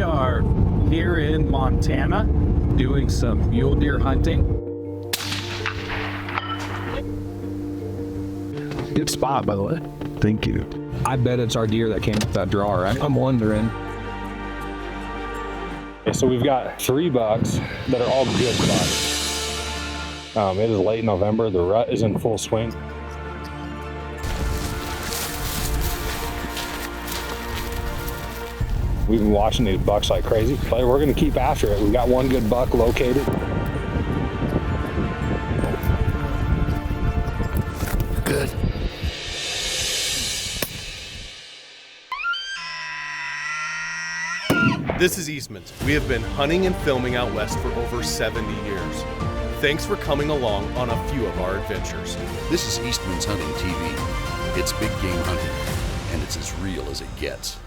We are here in Montana doing some mule deer hunting. Good spot, by the way. Thank you. I bet it's our deer that came with that draw, right? I'm wondering. Okay, so we've got 3 bucks that are all good bucks. It is late November. The rut is in full swing. We've been watching these bucks like crazy, but we're going to keep after it. We've got one good buck located. Good. This is Eastmans. We have been hunting and filming out west for over 70 years. Thanks for coming along on a few of our adventures. This is Eastmans Hunting TV. It's big game hunting, and it's as real as it gets.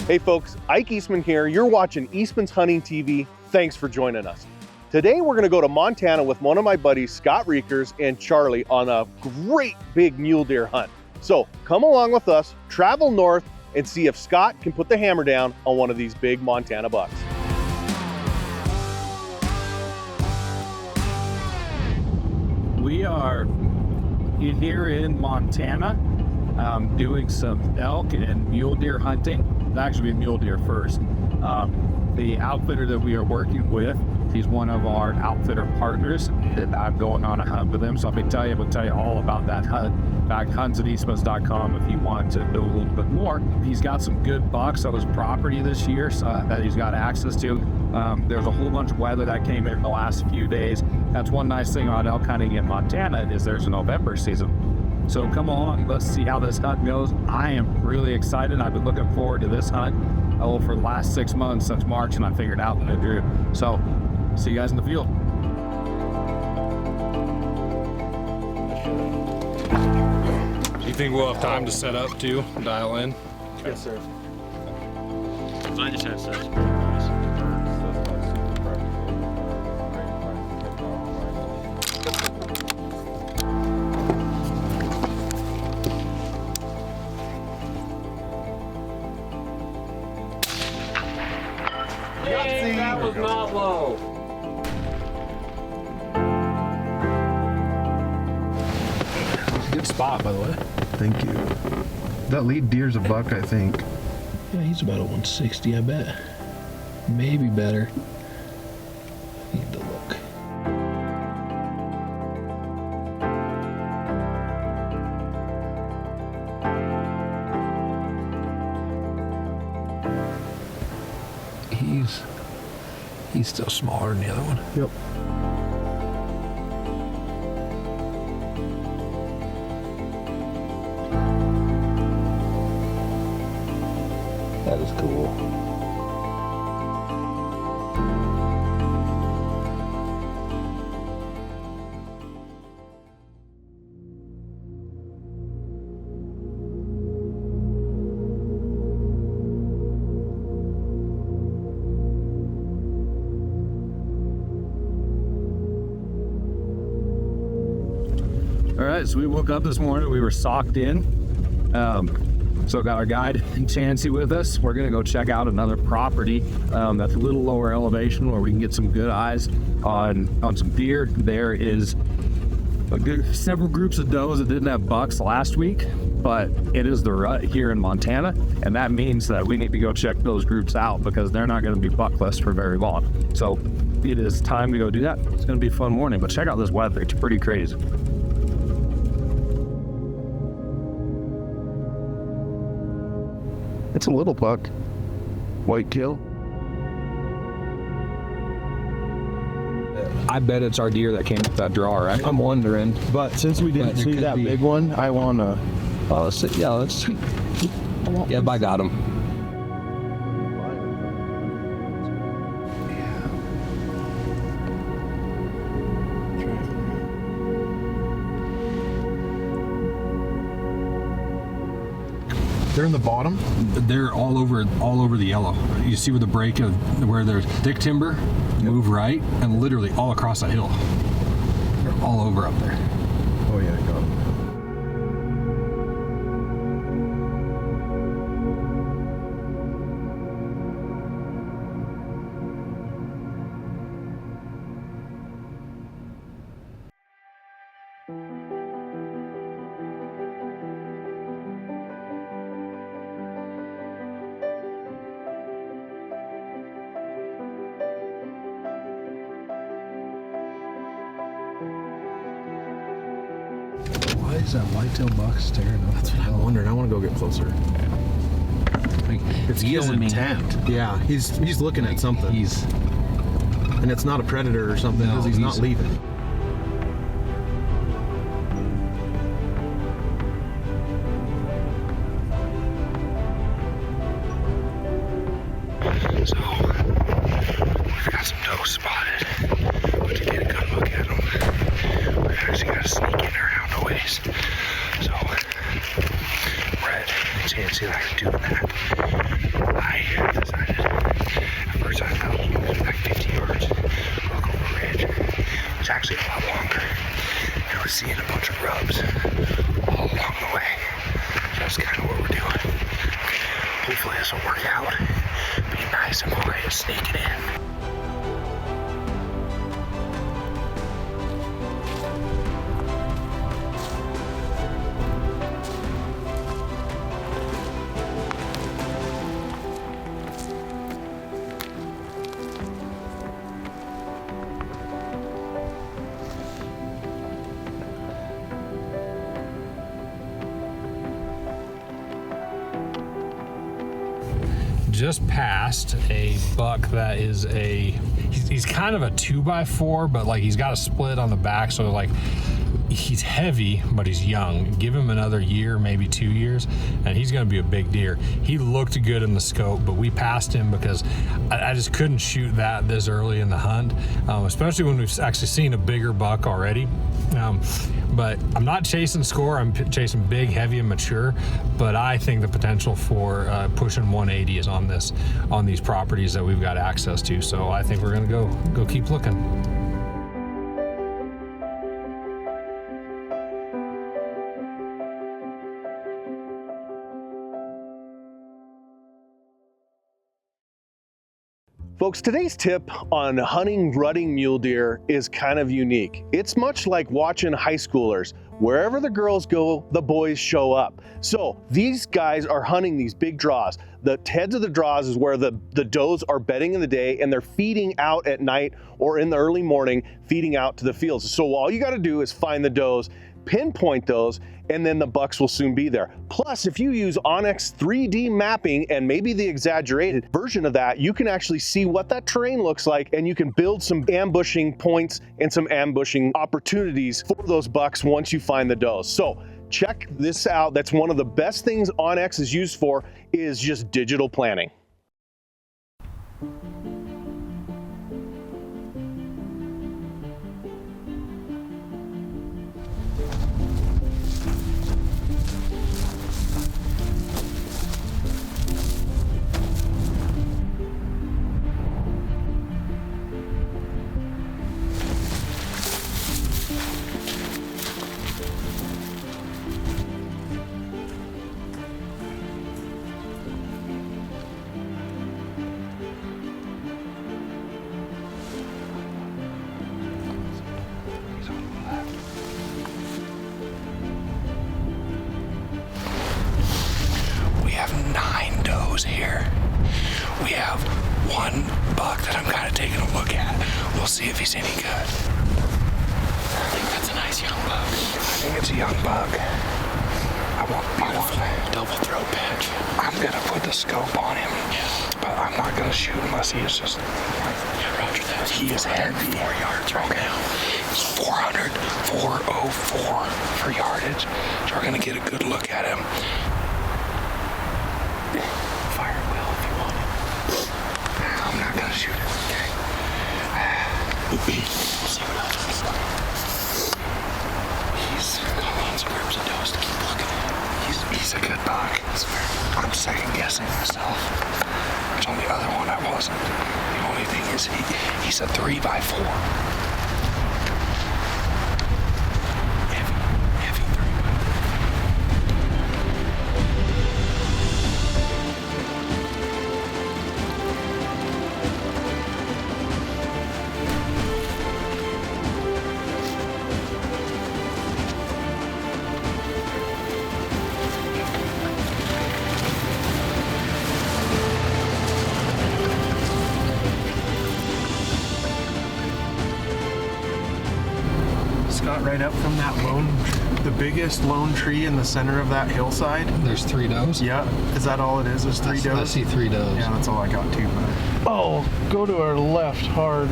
Hey folks, Ike Eastman here. You're watching Eastman's Hunting TV. Thanks for joining us. Today we're gonna go to Montana with one of my buddies, Scott Reekers and Charlie, on a great big mule deer hunt. So come along with us, travel north, and see if Scott can put the hammer down on one of these big Montana bucks. We are here in Montana doing some elk and mule deer hunting. It'll actually be mule deer first. The outfitter that we are working with, he's one of our outfitter partners, and I'm going on a hunt with him. So we'll tell you all about that hunt. In fact, hunts@eastmans.com if you want to know a little bit more. He's got some good bucks on his property this year that he's got access to. There's a whole bunch of weather that came in the last few days. That's one nice thing about elk hunting in Montana is there's a November season. So come along, let's see how this hunt goes. I am really excited. I've been looking forward to this hunt for the last 6 months since March, and I figured out what I drew. So see you guys in the field. Do you think we'll have time to set up too, dial in? Yes, sir. I just have such. That was not low. Good spot, by the way. Thank you. That lead deer's a buck, I think. Yeah, he's about a 160, I bet. Maybe better. Need to look. He's still smaller than the other one. Yep. That is cool. All right, so we woke up this morning, we were socked in. So got our guide Chansey with us. We're gonna go check out another property that's a little lower elevation where we can get some good eyes on some deer. There is several groups of does that didn't have bucks last week, but it is the rut here in Montana, and that means that we need to go check those groups out because they're not gonna be buckless for very long. So it is time to go do that. It's gonna be a fun morning, but check out this weather, it's pretty crazy. It's a little buck. Whitetail. I bet it's our deer that came with that draw, right? I'm wondering. But since we didn't see that big one, I wanna. Oh, let's see. Yeah, let's see. Yeah, I got him. They're in the bottom? They're all over the yellow. You see where the break of where there's thick timber, move right, and literally all across that hill. They're all over up there. Oh yeah, got them. Why is that whitetail buck staring up? That's what I'm wondering. I want to go get closer. Like, it's killing intent. Yeah, he's looking at something. And it's not a predator or something because he's not leaving. So, we've got some doe spotted, but to get a good look at them, we've actually got to sneak in around a ways. So, Brett and Chancey and I are doing that. I decided, at first I thought it was like 50 yards, look over a ridge. It's actually a lot longer. And we're seeing a bunch of rubs all along the way. So that's kind of what we're doing. Hopefully this will work out. Be nice and quiet sneaking in. Just passed a buck that is he's kind of a 2x4, but like he's got a split on the back, so like he's heavy, but he's young. Give him another year, maybe 2 years, and he's gonna be a big deer. He looked good in the scope, but we passed him because I just couldn't shoot that this early in the hunt, especially when we've actually seen a bigger buck already. But I'm not chasing score, I'm chasing big, heavy, and mature, but I think the potential for pushing 180 is on these properties that we've got access to, so I think we're gonna go keep looking. Folks, today's tip on hunting rutting mule deer is kind of unique. It's much like watching high schoolers. Wherever the girls go, the boys show up. So these guys are hunting these big draws. The heads of the draws is where the does are bedding in the day and they're feeding out at night or in the early morning, feeding out to the fields. So all you gotta do is find the does, pinpoint those, and then the bucks will soon be there. Plus, if you use onX 3D mapping and maybe the exaggerated version of that, you can actually see what that terrain looks like, and you can build some ambushing points and some ambushing opportunities for those bucks once you find the does. So check this out. That's one of the best things onX is used for, is just digital planning. Here we have one buck that I'm kind of taking a look at. We'll see if he's any good. I think that's a nice young buck. I think it's a young buck. I want double throat pitch. I'm gonna put the scope on him, but I'm not gonna shoot unless he is just. Yeah, roger that. He is heavy. 4 yards right now. He's 400, 404 for yardage. So we're gonna get a good look at him. Fire well if you want it. I'm not gonna shoot it, okay? We'll see what else. He's got lots of ribs and does to keep looking at. He's a good buck. That's fair. On the other one, I wasn't. The only thing is, he's a 3x4. Heavy 3x4. Scott, right up from that the biggest lone tree in the center of that hillside. There's 3 does? Yeah, is that all it is? There's 3 does? I see 3 does. Yeah, that's all I got too. But... Oh, go to our left hard.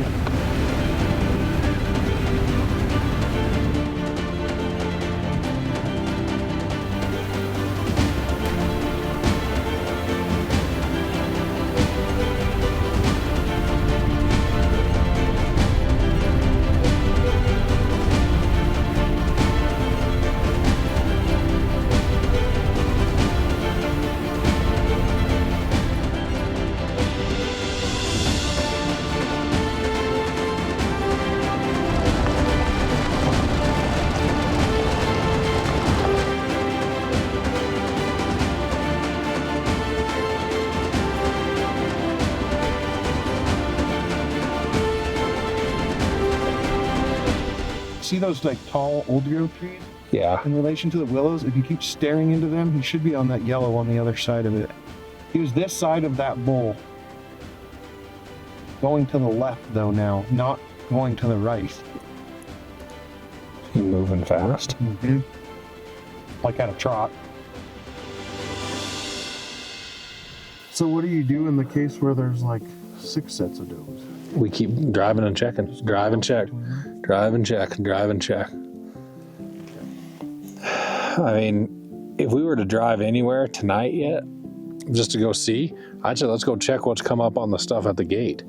See those like tall old growth trees? Yeah. In relation to the willows, if you keep staring into them, he should be on that yellow on the other side of it. He was this side of that bowl. Going to the left though now, not going to the right. You moving fast? Mm-hmm. Like at a trot. So what do you do in the case where there's like 6 sets of does? We keep driving and checking. Drive and check. Drive and check. Drive and check. I mean, if we were to drive anywhere tonight yet, just to go see, I'd say let's go check what's come up on the stuff at the gate.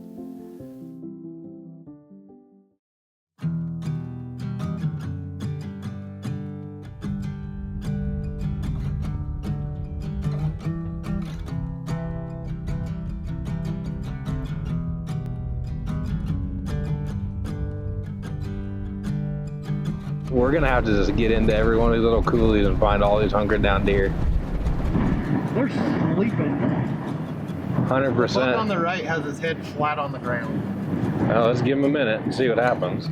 We're gonna have to just get into every one of these little coulees and find all these hunkered down deer. They're sleeping. 100%. The buck on the right has his head flat on the ground. Well, let's give him a minute and see what happens.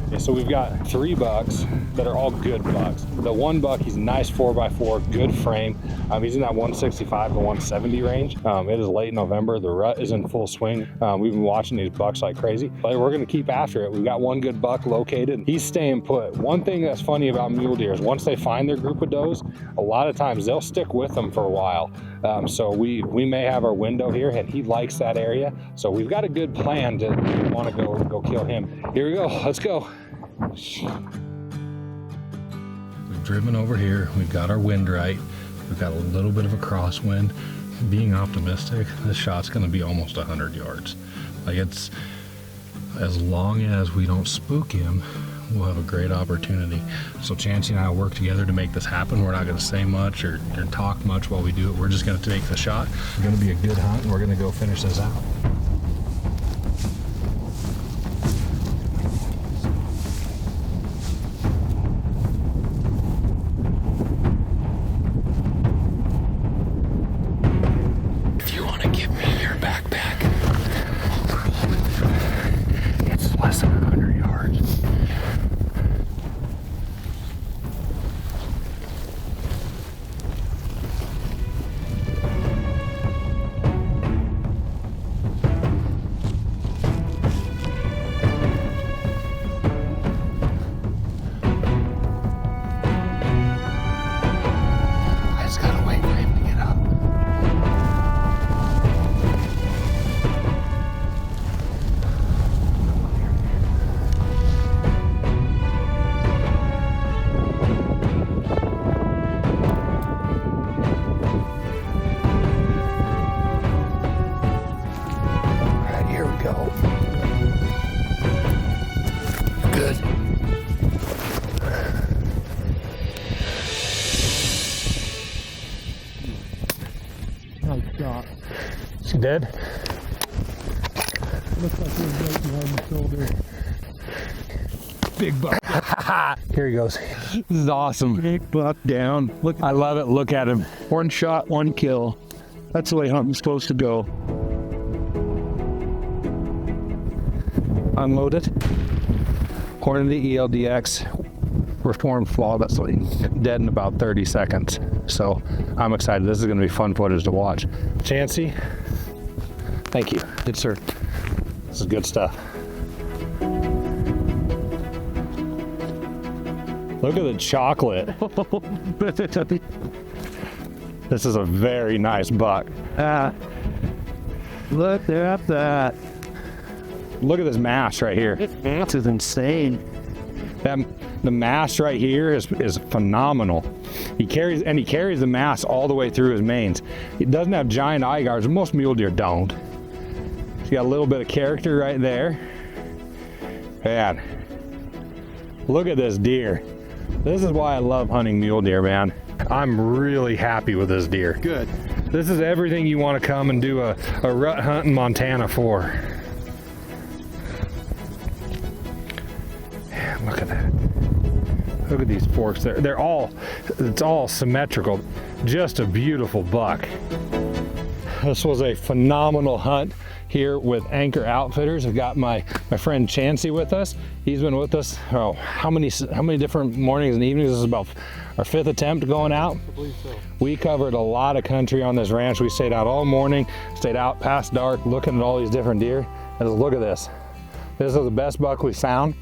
Okay, so we've got 3 bucks that are all good bucks. The one buck, he's a nice 4x4, good frame. He's in that 165 to 170 range. It is late November. The rut is in full swing. We've been watching these bucks like crazy, but we're gonna keep after it. We've got one good buck located. He's staying put. One thing that's funny about mule deer is once they find their group of does, a lot of times they'll stick with them for a while. So we may have our window here, and he likes that area. So we've got a good plan to want to go kill him. Here we go. Let's go. We've driven over here. We've got our wind right. We've got a little bit of a crosswind. Being optimistic, this shot's going to be almost 100 yards. Like, it's, as long as we don't spook him, we'll have a great opportunity. So Chancey and I will work together to make this happen. We're not going to say much or talk much while we do it. We're just going to take the shot. It's going to be a good hunt, and we're going to go finish this out. If you want to give me your backpack, I'll crawl with you. It's less than 100 yards. Dead? Looks like he's right behind the shoulder. Big buck. Here he goes. This is awesome. Big buck down. Look, I love it. Look at him. one shot, one kill. That's the way hunting's supposed to go. Unloaded. Horn of the ELDX. Performed flawlessly. Dead in about 30 seconds. So I'm excited. This is going to be fun footage to watch. Chansey, thank you. Good, sir. This is good stuff. Look at the chocolate. This is a very nice buck. Look there at that. Look at this mass right here. This is insane. The mass right here is phenomenal. He carries the mass all the way through his manes. He doesn't have giant eye guards. Most mule deer don't. He's got a little bit of character right there. Man, look at this deer. This is why I love hunting mule deer, man. I'm really happy with this deer. Good. This is everything you want to come and do a rut hunt in Montana for. Man, look at that. Look at these forks. It's all symmetrical. Just a beautiful buck. This was a phenomenal hunt here with Anchor Outfitters. I've got my friend Chansey with us. He's been with us, how many different mornings and evenings? This is about our 5th attempt going out. I believe so. We covered a lot of country on this ranch. We stayed out all morning, stayed out past dark, looking at all these different deer. And look at this. This is the best buck we found.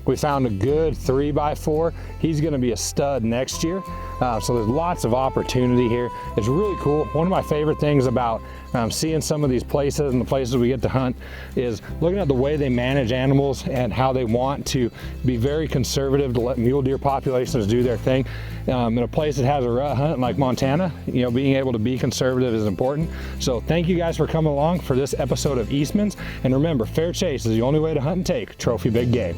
We found a good 3x4. He's gonna be a stud next year. So there's lots of opportunity here. It's really cool. One of my favorite things about seeing some of these places and the places we get to hunt is looking at the way they manage animals and how they want to be very conservative to let mule deer populations do their thing. In a place that has a rut hunt like Montana, being able to be conservative is important. So thank you guys for coming along for this episode of Eastmans. And remember, fair chase is the only way to hunt and take trophy big game.